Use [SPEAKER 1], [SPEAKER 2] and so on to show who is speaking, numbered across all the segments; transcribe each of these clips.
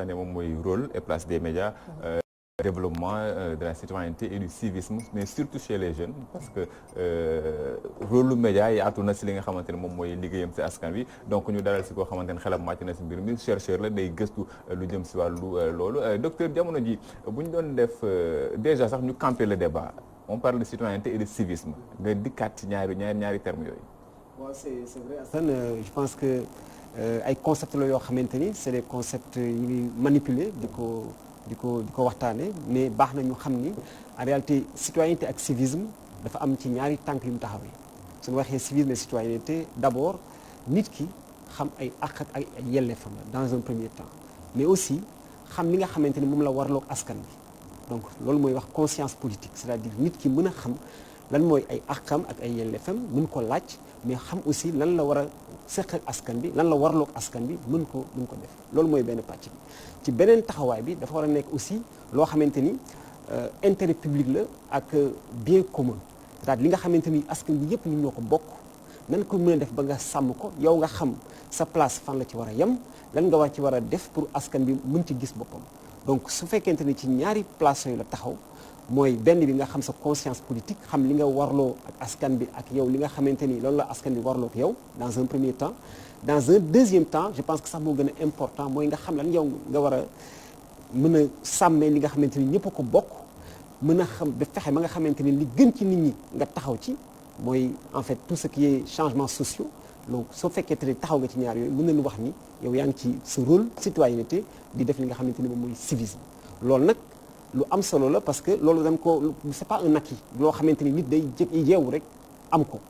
[SPEAKER 1] ne moom mooy rôle et place des médias développement de la citoyenneté et du civisme mais surtout chez les jeunes parce que rôle lu média yaatu na si li nga xamante ne moom mooy liggéeyam si askan wi donc ñu dalal si koo xamante ne xelam màcc na si mbir mi chercheur la day gëstu lu jëm si wàllu loolu docteur jamono ji bu ñu doon def déjà sax ñu camper le débat on parle de citoyenneté et de civisme nga dikkaat ci ñaari termes yooyu.
[SPEAKER 2] waaw c'est vrai Assane je pense que ay concepts la yoo xamante ni c'est des concepts yi ñuy manipuler di ko waxtaane mais baax na ñu xam ni en réalité citoyenneté ak civisme dafa am ci ñaari tànk yu mu taxawee suñu waxee civisme et citoyenneté d'abord nit ki xam ay àq ak ay yelleefam la dans un premier temps mais aussi xam li nga xamante ni moom la warloog askan bi donc loolu mooy wax conscience politique c'est-à-dire nit ki mën a xam lan mooy ay àqam ak ay yelleefam mën ko laaj mais xam aussi lan la war a seq ak askan bi lan la warloog askan bi mën ko def loolu mooy benn pàcc bi ci beneen taxawaay bi dafa war a nekk aussi loo xamante ni intérêt public la ak bien commun c'est-à-dire li nga xamante ni askan bi yëpp ñun ñoo ko bokk nan ko mën a def ba nga sàmm ko yow nga xam sa place fan la ci war a yem lan nga war a def pour askan bi mën ci gis boppam donc su fekkente ni ci ñaari place yooyu la taxaw mooy benn bi nga xam sa conscience politique xam li nga warloo ak askan bi ak yow li nga xamante ni loolu la askan bi warloo ak yow dans un premier temps dans un deuxième temps je pense que sax moo gën a important mooy nga xam lan yow nga war a mën a sàmmee li nga xamante ni ñëpp a ko bokk mën a xam ba fexe ba nga xamante ni li gën ci nit ñi nga taxaw ci mooy en fait tout ce qui est changements sociaux donc soo fekkee te taxaw nga ci ñaar yooyu mën nañu wax ni yow yaa ngi ci sa rôle citoyenneté di def li nga xamante ni moom mooy civisme loolu nag lu am solo la parce que loolu dañ ko c'est pas un acquis loo xamante ni nit day yeewu rek am ko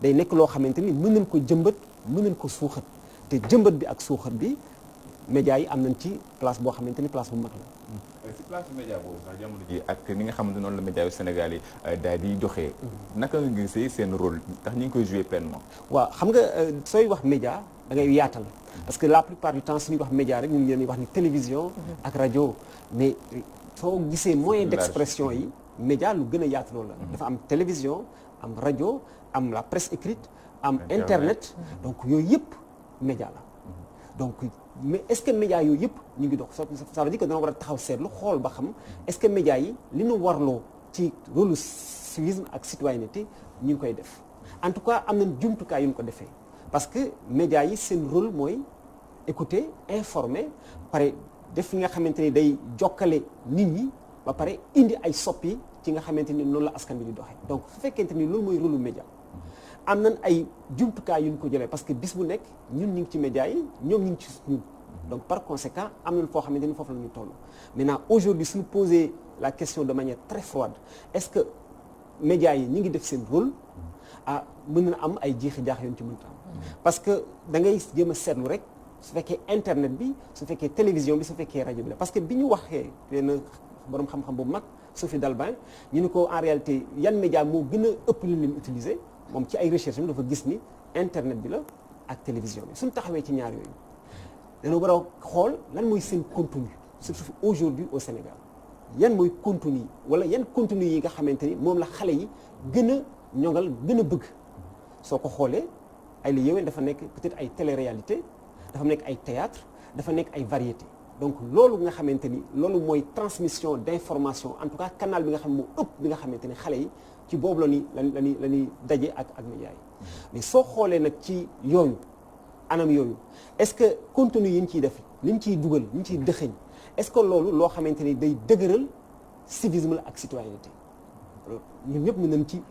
[SPEAKER 2] day nekk loo xamante ni mën nañ ko jëmbat mën nañ ko suuxat te jëmbat bi ak suuxat bi médias yi am nañ ci place boo xamante ni place bu mag la.
[SPEAKER 1] ci place média boobu sax jamono ji ak ni nga xamante noonu la média yu Sénégal yi daal di joxee. naka nga gisee seen rôle ndax ñu ngi koy jouer pleinement.
[SPEAKER 2] waaw xam nga sooy wax média da ngay yaatal. parce que la plupart du temps suñuy wax média rek ñu ngi leen di wax ni télévision. ak rajo mais soo gisee moyen d'expression yi média lu gën a yaatu loolu la. dafa am télévision am rajo am la presse écrite am internet donc yooyu yëpp média la donc. mais est-ce que médias yooyu yëpp ñu ngi dox ça veut dire que dana war a taxaw seetlu xool ba xam est-ce que médias yi li ñu warloo ci rôle civisme ak citoyenneté ñu ngi koy def en tout cas am nañ jumtukaay yu ñu ko defee parce que médias yi seen rôle mooy écouter informer pare def li nga xamante ni day jokkale nit ñi ba pare indi ay soppi ci nga xamante ni noonu la askan bi di doxee donc su fekkente ni loolu mooy rôle média am nañ ay jumtukaay yu ñu ko jëlee parce que bis bu nekk ñun ñu ngi ci médias yi ñoom ñu ngi ci ñun donc par conséquent am nañ foo xamante ni foofu la ñu toll maintenant aujourd'hui suñu poser la question de manière très froide est-ce que médias yi ñu ngi def seen rôle mën na am ay jiixi jaax yoon ci mënta am parce que da ngay jéem a seetlu rek su fekkee internet bi su fekkee télévision bi su fekkee rajo bi la parce que bi ñu waxee benn borom xam-xam bu mag Sophie Dalbin ñu ne ko en réalité yan média moo gën a ëpp li leen utiliser moom ci ay recherche dafa gis ni internet bi la ak télévision bi suñu taxawee ci ñaar yooyu dana war a xool lan mooy seen contenu surtout aujourd'hui au Sénégal yan mooy contenu wala yan contenu yi nga xamante ni moom la xale yi gën a ñoŋal gën a bëgg soo ko xoolee ay la yéwén dafa nekk peut-être ay télé-réalité dafa nekk ay théâtre dafa nekk ay variété donc loolu nga xamante ni loolu mooy transmission d'information en tout cas canal bi nga xam moo ëpp bi nga xamante ni xale yi ci boobu la ñuy daje ak médias yi mais soo xoolee nag ci yooyu anam yooyu est-ce que contenu yi ñu ciy def li ñu ciy dugal li ñu ciy dëxëñ est-ce que loolu loo xamante ni day dëgëral civisme la ak citoyenneté ñun ñëpp mën nañ ci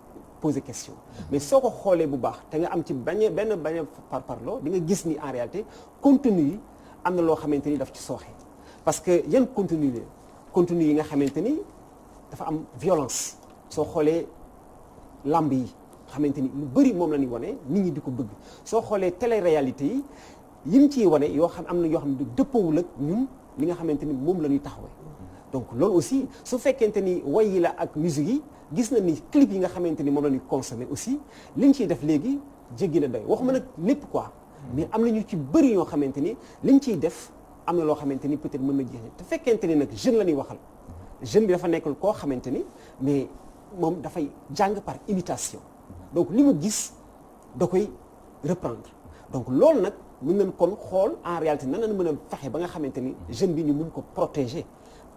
[SPEAKER 2] poser question mais soo ko xoolee bu baax te nga am ci bañ a parloo di nga gis ni en réalité contenu yi am na loo xamante ni daf ci sooxe parce que yan contenu yi nga xamante ni dafa am violence soo xoolee lamb yi xamante ni lu bëri moom la ñuy wane nit ñi di ko bëgg soo xoolee télé-réalité yi yim ciy wane yoo xam am na yoo xam ne dëppoowul ak ñun li nga xamante ni moom la ñuy taxawee donc loolu aussi su fekkente ni way yi la ak musique yi gis na ni clip yi nga xamante ni moom la ñuy consommer aussi liñ ciy def léegi jéggi na doy waxuma nag lépp quoi mais am na ñu ci bëri yoo xamante ni liñ ciy def am na loo xamante ni peut-être mën na jeex te fekkente ni nag jeune la ñuy waxal jeune bi dafa nekkul koo xamante ni mais moom dafay jàng par imitation donc li mu gis da koy reprendre donc loolu nag mën nañ kon xool en réalité nan lañ mën a fexe ba nga xamante ni jeune bi ñu mën ko protéger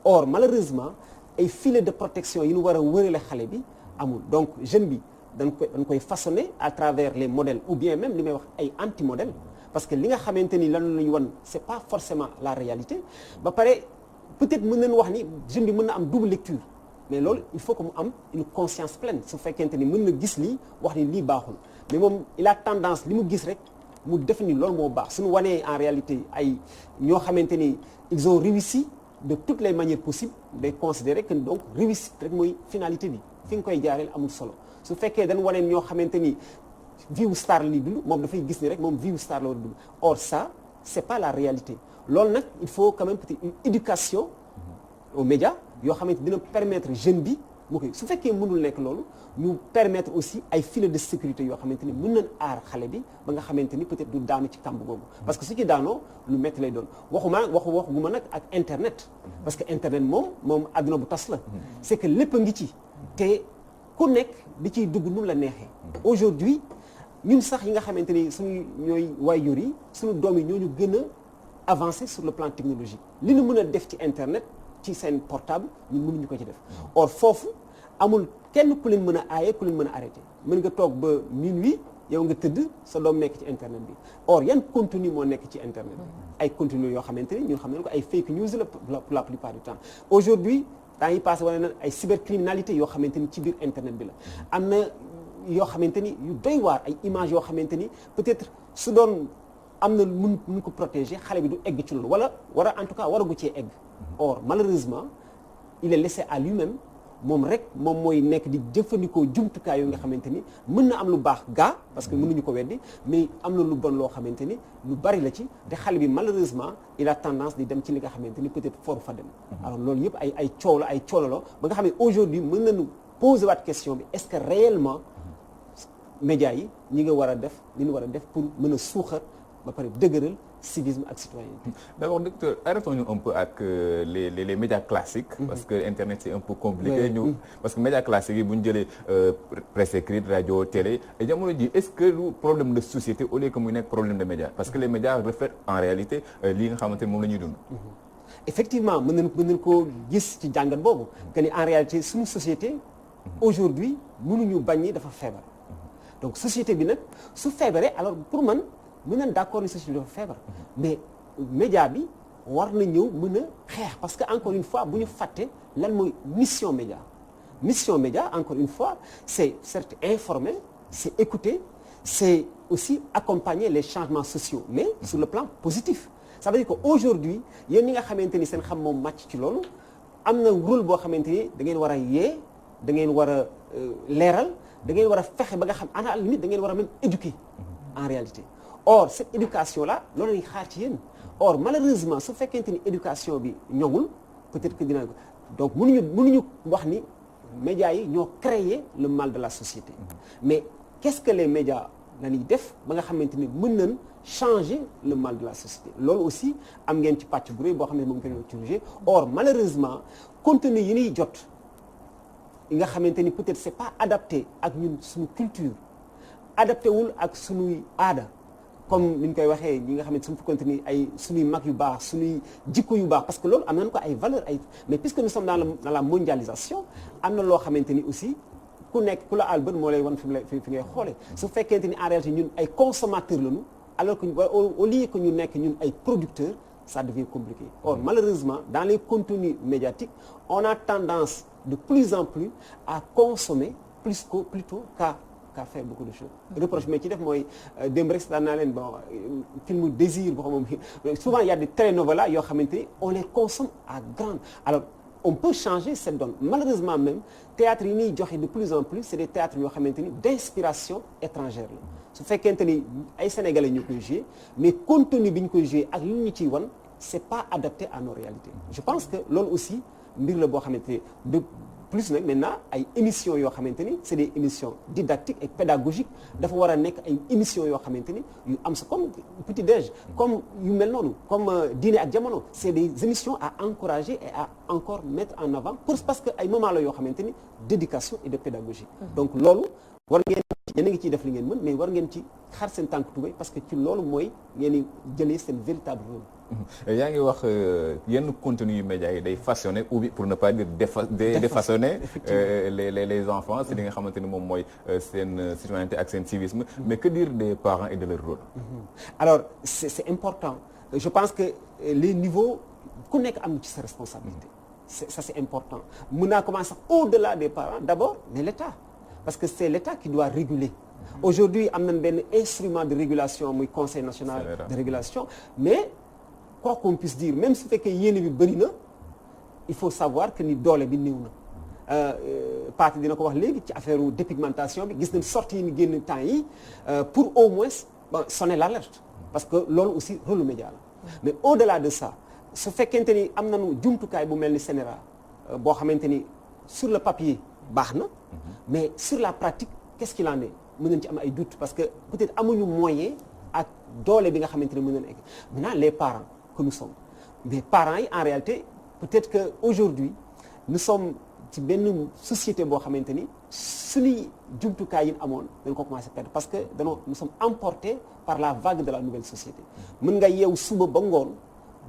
[SPEAKER 2] or malheureusement ay filets de protection yi ñu war a wërale xale bi amul donc jeune bi dañ koy façonner à travers les modèles ou bien même li may wax ay anti-modèles parce que li nga xamante ni lan la ñu wan c'est pas forcément la réalité ba pare peut-être mën nañu wax ni jeune bi mën na am double lecture mais loolu il faut que mu am une conscience pleine su fekkente ni mën na gis lii wax ni lii baaxul mais moom il a tendance li mu gis rek mu def ni loolu moo baax suñu wanee en réalité ay ñoo xamante ni ils ont réussi de toutes les manières possibles day considérer que donc réussite rek mooy finalité bi fi nga koy jaareel amul solo su fekkee dañ waneen ñoo xamante ni vie star la ñuy dund moom dafay gis ni rek moom vie star la war a dund or ça c'est pas la réalité loolu nag il faut quand même peut-être une éducation aux médias yoo xamante dina permettre jeune bi mu koy su fekkee mënul nekk loolu ñu permettre aussi ay filets de sécurité yoo xamante ni mën nañ aar xale bi ba nga xamante ni peut-être du daanu ci kàmb boobu parce que su ci daanoo lu métti lay doon waxuma nag ak internet parce que internet moom àdduna bu tas la c'est que lépp a ngi ci te ku nekk di ciy dugg nu la neexee aujourd'hui ñun sax yi nga xamante ni suñu ñooy waajur yi suñu doom yi ñooñu gën a avancer sur le plan technologique li ñu mën a def ci internet ci seen portable ñun mënuñu ko ci def or foofu amul kenn ku leen mën a aaye ku leen mën a arrêter mën nga toog ba minuit yow nga tëdd sa doom nekk ci internet bi or yan contenu moo nekk ci internet bi ay contenu yoo xamante ni ñun xam nañ ko ay fake news la plupart du temps aujourd'hui temps yi passé wane na ay cybercriminalité yoo xamante ni ci biir internet bi la am na yoo xamante ni yu doy waar ay images yoo xamante ni peut-être su doon am na mun ko protéger xale bi du egg ci loolu wala en tout cas waragu cee egg or malheureusement il est laissé à lui-même moom mooy nekk di jëfandikoo jumtukaay yoo nga xamante ni mën na am lu baax gaa parce que mënuñu ko weddi mais am na lu bon loo xamante ni lu bari la ci te xale bi malheureusement il a tendance di dem ci li nga xamante ni peut-être foru fa dem alors loolu yëpp ay coow la ba nga xam ne aujourd'hui mën nañu poser waat question bi est-ce que réellement médias yi ñi nga war a def li ñu war a def pour mën a suuxat ba pare dëgëral civisme ak citoyenneté.
[SPEAKER 1] D'abord docteur arrêtons-nous un peu ak les médias classiques. parce que internet c'est un peu compliqué. parce que médias classiques yi bu ñu jëlee presse écrite rajo télé jamono ji est-ce que lu problème de société au lieu que muy nekk problème de médias parce que les médias reflètent en réalité lii nga xamante ne moom la ñuy dund.
[SPEAKER 2] effectivement mën nañu ko gis ci jàngat boobu. que ni en réalité suñu société. aujourd'hui mënuñu bañ ni dafa feebar. donc société bi nag su feebaree alors pour man. mën nañ d'accord ni société dafa feebar mais média bi war na ñëw mën a xeex parce que encore une fois bu ñu fàtte lan mooy mission média encore une fois c'est certes informer c'est écouter c'est aussi accompagner les changements sociaux mais sur le plan positif ça veut dire que aujourd'hui yéen ñi nga xamante ni seen xam moom màcc ci loolu am na rôle boo xamante ni da ngeen war a yee da ngeen war a leeral da ngeen war a fexe ba nga xam à la limite da ngeen war a même éduquer en réalité or cette éducation là loolu lañuy xaar ci yéen or malheureusement su fekkente ni éducation bi ñoŋul peut-être que dina donc mënuñu wax ni médias yi ñoo créer le mal de la société mais qu'est-ce que les médias la ñuy def ba nga xamante ni mën nañ changer le mal de la société loolu aussi am ngeen ci pàcc bu rëy boo xam ne moom ngeen utiliser or malheureusement contenu yi ñuy jot yi nga xamante ni peut-être c'est pas adapté ak ñun suñu culture adapté wul ak suñuy aada comme ni ñu koy waxee ñi nga xam ne suñu fekkoonte ni ay suñuy mag yu baax suñuy jikko yu baax parce que loolu am nañu ko ay valeurs mais puisque nous sommes dans la mondialisation am na loo xamante ni aussi ku la albert moo lay wan fi ngay xoolee su fekkente ni en réalité ñun ay consommateurs lañu alors que au lieu que ñu nekk ñun ay producteurs ça devient compliqué or malheureusement dans les contenus médiatiques on a tendance de plus en plus à consommer plutôt qu'à faire beaucoup de choses reproche mais ci def mooy démb rek daan naa leen bon film désir boo xam moom souvent il y a des télénovelas yoo xamante ni on les consomme à grande alors on peut changer cette donne malheureusement même théâtre yi ñuy joxe de plus en plus c'est des théâtres yoo xamante ni d'inspiration étrangère la su fekkente ni ay sénégalais ñu koy jouer mais contenu bi ñu koy jouer ak li ñu ciy wan c'est pas adapté à nos réalités je pense que loolu aussi mbir la boo xamante ni de plus nag maintenant ay émissions yoo xamante ni c'est des émissions didactiques et pédagogiques dafa war a nekk ay émissions yoo xamante ni yu am sa comme petit déj comme yu mel noonu comme Diine ak Jamono c'est des émissions à encourager et à encore mettre en avant parce que ay moments la yoo xamante ni d'éducation et de pédagogie donc loolu war ngeen yéen a ngi ciy def li ngeen mën mais war ngeen ci xar seen tànk tubéy parce que ci loolu mooy ngeen di jëlee seen véritable rôle.
[SPEAKER 1] yaa ngi wax yenn contenu yu médias yi day façonner ou bien pour ne pas dire défaçonner les enfants si li nga xamante ni moom mooy seen citoyenneté ak seen civisme mais que dire des parents et de leur rôle.
[SPEAKER 2] Alors c'est important je pense que les niveaux ku nekk am ci sa responsabilité. Ça c'est important mën naa commencer au-delà des parents d'abord mais l'État parce que c'est l'État qui doit réguler. Aujourd'hui am nañ benn instrument de régulation muy Conseil national de régulation mais quoi qu'on puisse dire même su fekkee yéene bi bëri na il faut savoir que ni doole bi néew na parti dina ko wax léegi ci affaire dépigmentation bi gis nañ sorties yi ni génn temps yi pour au moins sonner l'alerte parce que loolu aussi rôle média la mais au-delà de ça su fekkente ni am nañu jumtukaay bu mel ni CNRA boo xamante ni sur le papier baax na mais sur la pratique qu'est-ce qu'il en est mën nañ ci am ay doutes parce que peut-être amuñu moyen ak doole bi nga xamante ne mën nañ egg maintenant les parents que nous sommes mais parents yi en réalité peut-être que aujourd'hui nous sommes ci benn société boo xamante ni suñuy jumtukaay yi amoon dañ ko commencé perdre parce que nous sommes emportés par la vague de la nouvelle société mën nga yeewu suba ba ngoon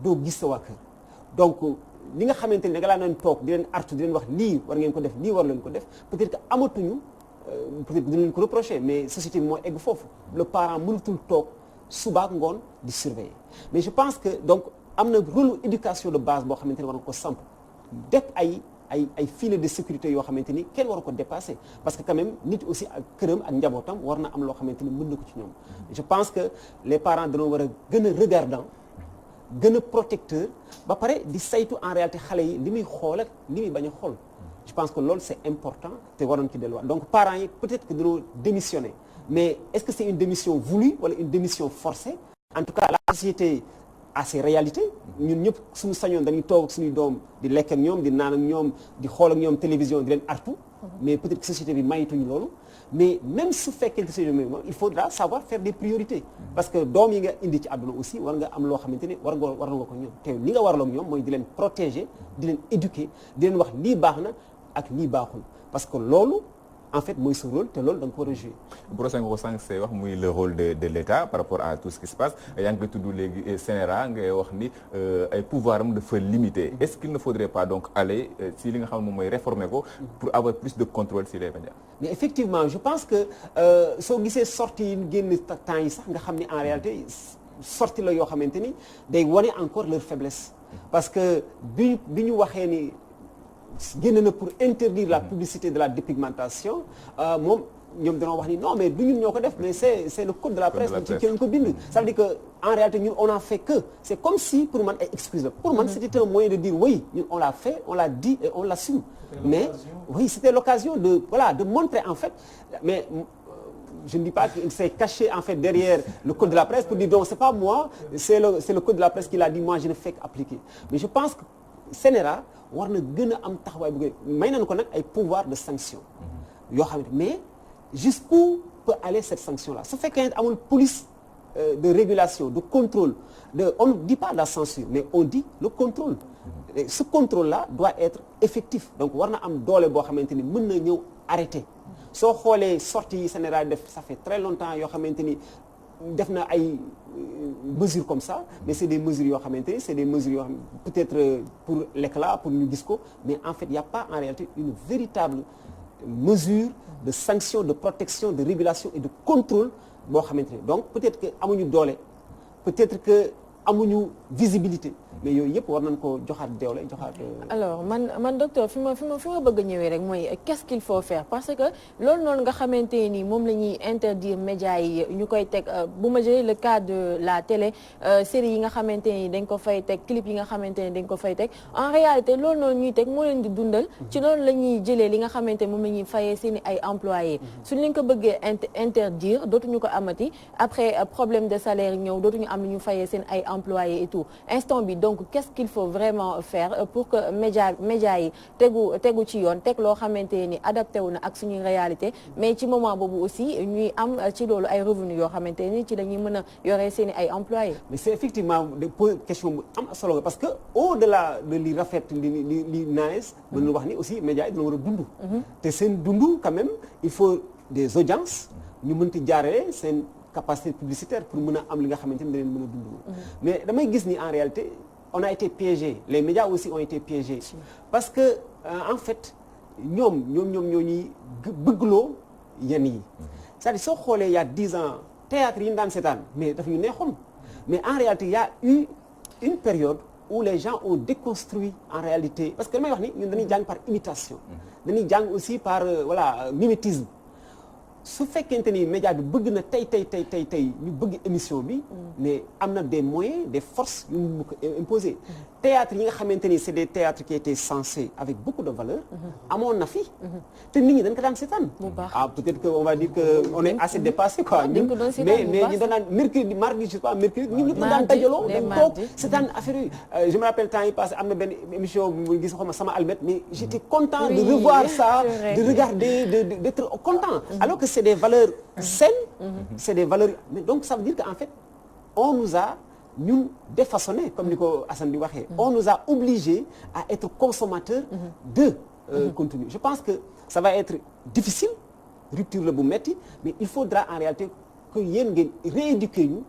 [SPEAKER 2] doo gis sa waa kër donc li nga xamante ni da nga laa doon toog di leen artu di leen wax lii war ngeen ko def lii war leen ko def peut-être que amatuñu peut-être dina leen ko reprocher mais société bi moo egg foofu le parent mënatul toog suba ak ngoon di surveiller mais je pense que donc am na rôle éducation de base boo xamante ni war nga ko samp def ay filets de sécurité yoo xamante ni kenn war ko dépasser parce que quand même nit aussi ak këram ak njabootam war na am loo xamante ni mën na ko ci ñoom je pense que les parents dañoo war a gën a regardant gën a protecteur ba pare di saytu en réalité xale yi li muy xool ak li muy bañ a xool je pense que loolu c'est important te waroon ci delluwaat donc parents yi peut-être que dañoo démissionner mais est-ce que c'est une démission voulue wala une démission forcée en tout cas la société a ses réalités ñun ñëpp suñu sañoon dañuy toog ak suñuy doom di lekk ak ñoom di naan ak ñoom di xool ak ñoom télévision di leen artu mais peut-être que société bi mayituñu loolu mais même su fekkee que société bi il faudra savoir faire des priorités parce que doom yi nga indi ci àdduna aussi war nga am loo xamante ni war nga ko ñoom te li nga waraloon ñoom mooy di leen protéger di leen éduquer di leen wax lii baax na ak lii baaxul parce que loolu en fait mooy sa rôle te loolu da nga ko war a jouer.
[SPEAKER 1] Brossé nga ko sànq say wax muy le rôle de l'État par rapport à tout ce qui se passe yaa ngi koy tudd léegi CNRA ngay wax ni ay pouvoir am dafa limité est-ce qu'il ne faudrait pas donc aller si li nga xam ne moom mooy réformer ko pour avoir plus de contrôle sur les médias.
[SPEAKER 2] mais effectivement je pense que soo gisee sorties yi génn temps yi sax nga xam ni en réalité sorties la yoo xamante ni day wane encore leur faiblesse parce que bi ñu waxee ni. génn na pour interdire la publicité de la dépigmentation moom ñoom dañoo wax ni non mais du ñun ñoo ko def mais c'est le code de la presse ci lañ ko bind ça veut dire que en réalité ñun on en fait que c'est comme si pour man ay excuse la pour man c'était un moyen de dire oui ñun on l'a fait on l'a dit et on l'assume mais oui c'était l'occasion de montrer en fait mais je ne dis pas qu'il s'est caché en fait derrière le code de la presse pour dire donc c'est pas moi c'est le code de la presse qui l'a dit moi je ne fais qu'appliquer mais je pense que CNRA war na gën a am taxawaay bu may nañu ko nag ay pouvoir de sanction yoo xam ne mais jusqu'où peut aller cette sanction là su fekkee ne amul police de régulation de contrôle on ne dit pas la censure mais on dit le contrôle et ce contrôle là doit être effectif donc war na am doole boo xamante ni mën na ñëw arrêter soo xoolee sorties yi CNRA def ça fait très longtemps yoo xamante ni def na ay mesures comme ça mais c'est des mesures yoo xamante ni c'est des mesures yoo xam peut-être pour l'éclat pour ñu gis ko mais en fait il y a pas en réalité une véritable mesure de sanction de protection de régulation et de contrôle boo xamante ni donc peut-être que amuñu doole peut-être que amuñu visibilité mais yooyu yëpp war nañ ko joxaat doole joxaat.
[SPEAKER 3] alors man docteur fi ma bëgg a ñëwee rek mooy qu'est-ce qu'il faut faire parce que loolu noonu nga xamante ni moom la ñuy interdire médias yi ñu koy teg bu ma jëlee le cas de la télé série yi nga xamante ni dañ ko fay teg clip yi nga xamante ni dañ ko fay teg en réalité loolu noonu ñuy teg moo leen di dundal ci loolu la ñuy jëlee li nga xamante moom la ñuy fayee seen ay employés suñ leen ko bëggee interdire dootuñu ko amati après problème de salaire ñëw dootuñu am lu ñu fayee seen ay employés et tout instant bi donc qu'est-ce qu'il faut vraiment faire pour que média yi tegu ci yoon teg loo xamante ni adapté wu na ak suñuy réalité mais ci moment boobu aussi ñuy am ci loolu ay revenus yoo xamante ni ci la ñuy mën a yoree seen i ay employés.
[SPEAKER 2] mais c'est effectivement des question bu am solo parce que au-delà de li rafet li nice mën na wax ni aussi média yi dina war a dund te seen dund quand même il faut des audiences ñu mën ci jaaree seen capacité publicitaire pour mën a am li nga xamante ni da leen mën a dund. mais damay gis ni en réalité on a été piégés les médias aussi ont été piégés parce que en fait ñoom ñoo ñuy bëggloo yenn yi c'est-à-dire soo xoolee il y a 10 ans théâtre yi ñu daan seetaan mais dafa ñu neexoon mais en réalité il y a eu une période où les gens ont déconstruit en réalité parce que damay wax ni ñun dañuy jàng par imitation dañuy jàng aussi par mimétisme su fekkente ni média bi bëgg na tey ñu bëgg émission bi mais am na des moyens des forces yu mu ko imposer théâtre yi nga xamante ni c'est des théâtres qui étaient censés avec beaucoup de valeur amoon na fi te nit ñi dañ ko daan seetaan peut-être que on va dire que on est assez dépassé quoi mais ñu doon naan mercredi mardi je sais pas mercredi ñu ñëpp daan dajaloo dem toog seetaan affaire yi je me rappelle temps yi passé am na benn émission bu gis xawma sama almet mais j'étais content de revoir ça de regarder d'être content alors que c'est des valeurs saines c'est des valeurs mais donc ça veut dire qu'en fait on nous a ñun défaçonné comme ni ko Assane di waxee on nous a obligés à être consommateurs de contenu je pense que ça va être difficile rupture la bu metti mais il faudra en réalité que yéen ngeen rééduquer ñu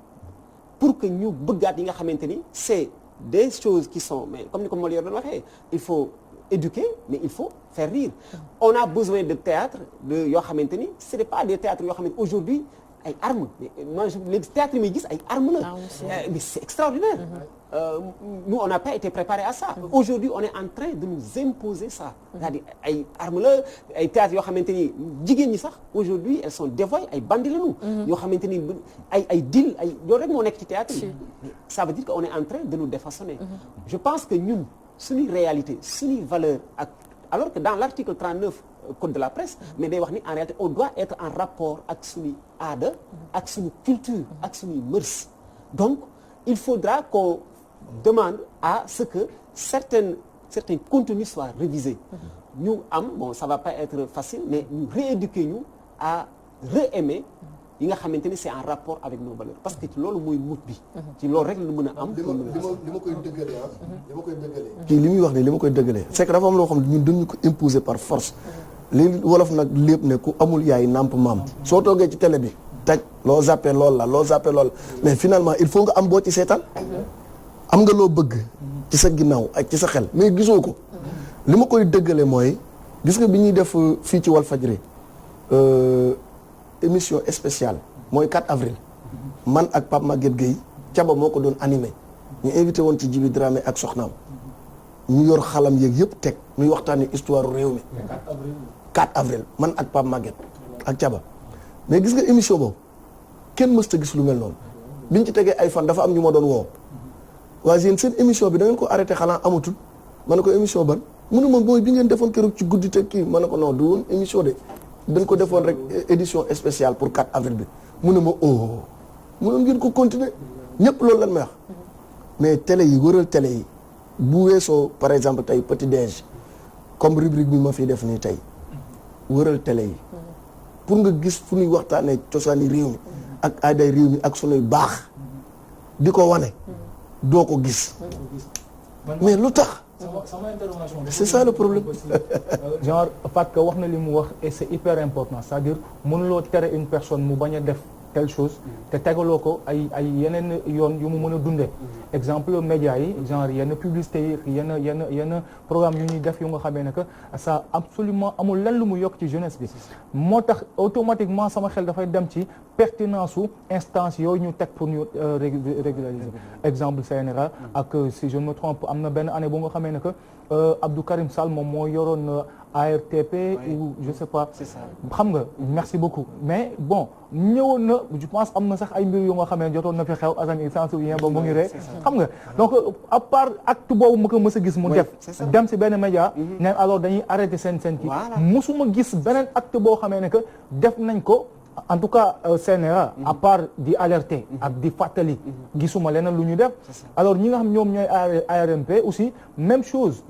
[SPEAKER 2] pour que ñu bëggaat yi nga xamante ni c'est des choses qui sont mais comme ni ko Molière doon waxee il faut éduquer mais il faut faire rire on a besoin de théâtre de yoo xamante ni ce n'est pas des théâtres yoo xamante aujourd'hui ay armes moi les théâtres yi may gis ay armes la mais c'est extraordinaire nous on n'a pas été préparés à ça aujourd'hui on est en train de nous imposer ça c'est-à-dire ay armes la ay théâtres yoo xamante ni jigéen ñi sax aujourd'hui elles sont dévoyées ay bandits lañu yoo xamante ni ay deal ay loolu rek moo nekk ci théâtre yi ça veut dire qu'on est en train de nous défaçonner je pense que ñun suñuy réalité suñuy valeur ak alors que dans l'article 39 code de la presse mais day wax ni en réalité on doit être en rapport ak suñuy aada ak suñu culture ak suñuy mœurs donc il faudra qu'on demande à ce que certains contenus soient révisés ñu am bon ça va pas être facile mais ñu rééduquer ñu à re-aimer yi nga xamante ni c'est en rapport avec nos valeurs parce que ci loolu mooy mut bi ci loolu rek la mën a am
[SPEAKER 4] li ma koy dëggalee kii li muy wax ne li ma koy dëggalee c'est que dafa am loo xam ne ñun dañu ko imposer par force li wolof nag lépp ne ku amul yaay nàmp maam soo toogee ci télé bi taj loo zappé lool la mais finalement il faut nga am boo ci seetaan am nga loo bëgg ci sa ginnaaw ak ci sa xel mais gisoo ko li ma koy dëggale mooy gis nga bi ñuy def fii ci Walfadjri émission spéciale mooy 4 avril man ak Pape Maguette Gueye Thiaba moo ko doon animé ñu invité woon ci Djibi Dramé ak soxnaam ñu yor xalam yeeg yëpp teg ñuy waxtaanee histoire réew mi 4 avril man ak Pape Maguette ak Thiaba mais gis nga émission boobu kenn mësta gis lu mel noonu biñ ci tegee ay fan dafa am ñu ma doon woo waaye yéen seen émission bi da ngeen ko arrêté xanaa amatul ma ne ko émission ban mu ne ma booy bi ngeen defoon keroog ci guddi te kii ma ne ko non du woon émission de dañ ko defoon rek édition spéciale pour 4 avril bi mu ne ma mënoon ngeen ko continuer ñëpp loolu lan may wax mais télé yi wëral télé yi bu weesoo par exemple tey petit déj comme rubrique bi ma fiy def nii tey wëral télé yi pour nga gis fu ñuy waxtaanee cosaani réew mi ak aaday réew mi ak sunuy baax di ko wane doo ko gis mais lu tax
[SPEAKER 5] sama intervention
[SPEAKER 4] c'est ça le problème
[SPEAKER 5] genre parce que wax na li mu wax et c'est hyper important c'est-à-dire mënuloo tere une personne mu bañ a def telle chose te tegaloo ko ay yeneen yoon yu mu mën a dundee exemple médias yi genre yenn publicité yi yenn programme yu ñuy def yu nga xamee ne que ça absolument amul lenn lu mu yokk ci jeunesse bi moo tax automatiquement sama xel dafay dem ci pertinence su instance yooyu ñu teg pour ñu régulariser exemple CNRA ak si je ne me trompe am na benn année bu nga xamee ne que Abdou Karim Sall moom moo yoroon ARTP ou je sais pas xam nga merci beaucoup mais bon ñëwoon na je pense am na sax ay mbir yu nga xamee jotoon na fi xew Assane il s'en souvient ba mu ngi ree xam nga donc à part acte boobu ma ko mës a gis mu def dem si benn média ne alors dañuy arrêter seen kii musuma gis beneen acte boo xamee ne que def nañ ko en tout cas CNRA à part di alerter ak di fàttali gisuma leneen lu ñu def alors ñi nga xam ñoom ñooy ARMP aussi même chose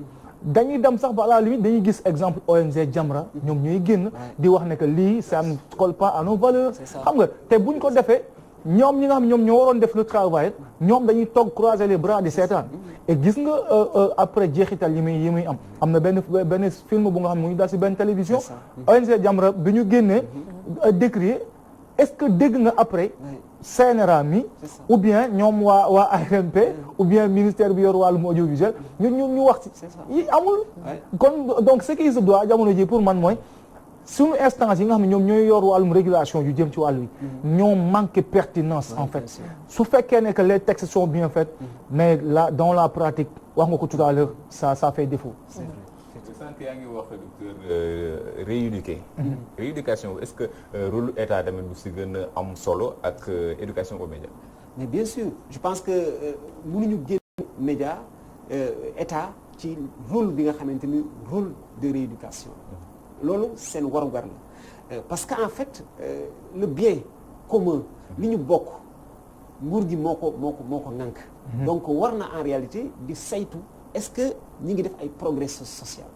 [SPEAKER 5] dañuy dem sax ba à la limite dañuy gis exemple ONG Jamra ñoom ñooy génn di wax ne que lii ça ne colle pas à nos valeurs xam nga te buñ ko defee ñoom ñi nga xam ñoom ñoo waroon def le travail ñoom dañuy toog croiser les bras di seetaan et gis nga après jeexital yi muy am na benn film bu nga xam ne mu ngi dal si benn télévision ONG Jamra bi ñu génnee décrier est-ce que dégg nga après CNRA mi ou bien ñoom waa ARMP ou bien ministère bi yor wàllum audiovisuel ñu wax ci yi amul kon donc ce qui se doit jamono ji pour man mooy suñu instance yi nga xam ne ñoom ñooy yor wàllum régulation yu jëm ci wàllu yi ñoo manqué pertinence en fait su fekkee ne que les textes sont bien faits mais là dans la pratique wax nga ko tout à l'heure ça fait défaut.
[SPEAKER 1] sànq yaa ngi wax docteur rééduquer rééducation est-ce que rôle état tamit bu si gën a am solo ak éducation aux médias.
[SPEAKER 2] mais bien sûr je pense que mënuñu génn média état ci rôle bi nga xamante ni rôle de rééducation loolu seen warugar la parce que en fait le bien commun li ñu bokk nguur gi moo ko ŋànk donc war na en réalité di saytu est-ce que ñi ngi def ay progrès social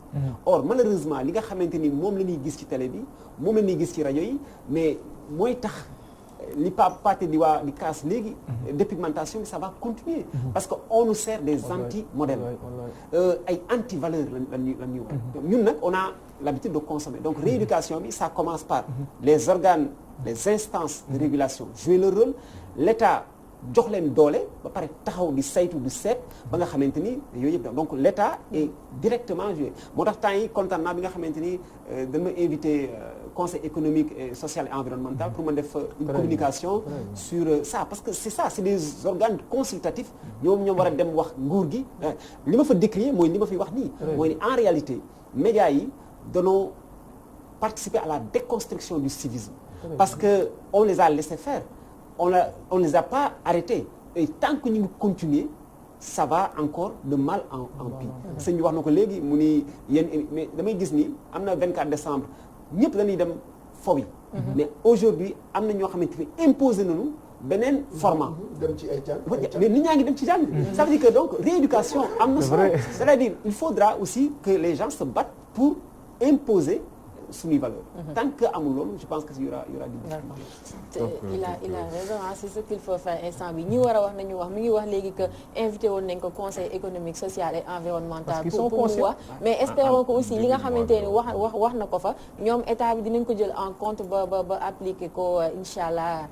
[SPEAKER 2] or malheureusement li nga xamante ni moom la ñuy gis ci télé bi moom la ñuy gis ci rajo yi mais mooy tax li Pathé di kaas léegi dépigmentation bi ça va continuer parce que on nous sert des anti-modèles ay anti-valeurs la ñuy wax ñun nag on a l'habitude de consommer donc rééducation bi ça commence par les organes les instances de régulation jouer leur rôle l'État jox leen doole ba pare taxaw di saytu di seet ba nga xamante ni yooyu yëpp donc l'État est directement joué moo tax temps yi kontaan naa bi nga xamante ni dañ ma invité conseil économique et social et environnemental pour ma def une communication sur ça parce que c'est ça c'est des organes consultatifs ñoom war a dem wax nguur gi li ma fa décrier mooy li ma fi wax nii mooy ni en réalité médias yi danoo participer à la déconstruction du civisme parce que on les a laissé faire on les a pas arrêtés et tant que ñu ngi continuer ça va encore de mal en pis sëñ bi wax na ko léegi mu ni yéen mais damay gis ni am na 24 décembre ñëpp dañuy dem fo yi mais aujourd'hui am na ñoo xamante ni imposé nañu beneen format
[SPEAKER 4] dem ci ay jàng
[SPEAKER 2] mais nit ñaa ngi dem ci jàng ça veut dire que donc rééducation am na solo c'est-à-dire il faudra aussi que les gens se battent pour imposer suñuy valeur tant que amul loolu je pense que il y aura du
[SPEAKER 3] il a raison c'est ce qu'il faut faire instant bi ñi war a wax nañu wax mi ngi wax léegi que invité woon nañ ko conseil économique social et environnemental pour mu wax mais espérons que aussi li nga xamante ni wax na ko fa ñoom état bi dinañ ko jël en compte ba appliquer ko inchallah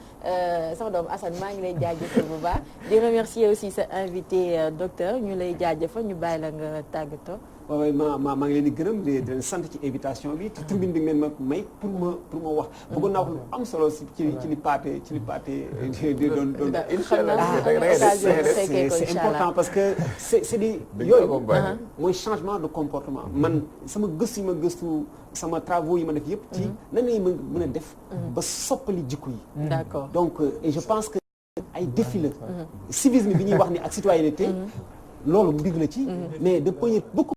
[SPEAKER 3] sama doom Assane maa ngi lay jaajëfal bu baax di remercier aussi sa invité docteur ñu lay jaajëfal ñu bàyyi la nga tàggatoo.
[SPEAKER 2] waaw maa ngi leen di gërëm di leen sant ci invitation bi ci tribune bi ngeen ma may pour ma wax bëggoon naa wax lu am solo ci li Pathé di doon c'est important parce que c'est di yooyu mooy changement de comportement man sama gëstu yi ma gëstu sama travaux yi ma def yëpp ci nan lañuy mën a def ba soppali jikko yi
[SPEAKER 3] d'accord
[SPEAKER 2] donc et je pense que ay défi la civisme bi ñuy wax ni ak citoyenneté loolu mbir la ci mais de poigner beaucoup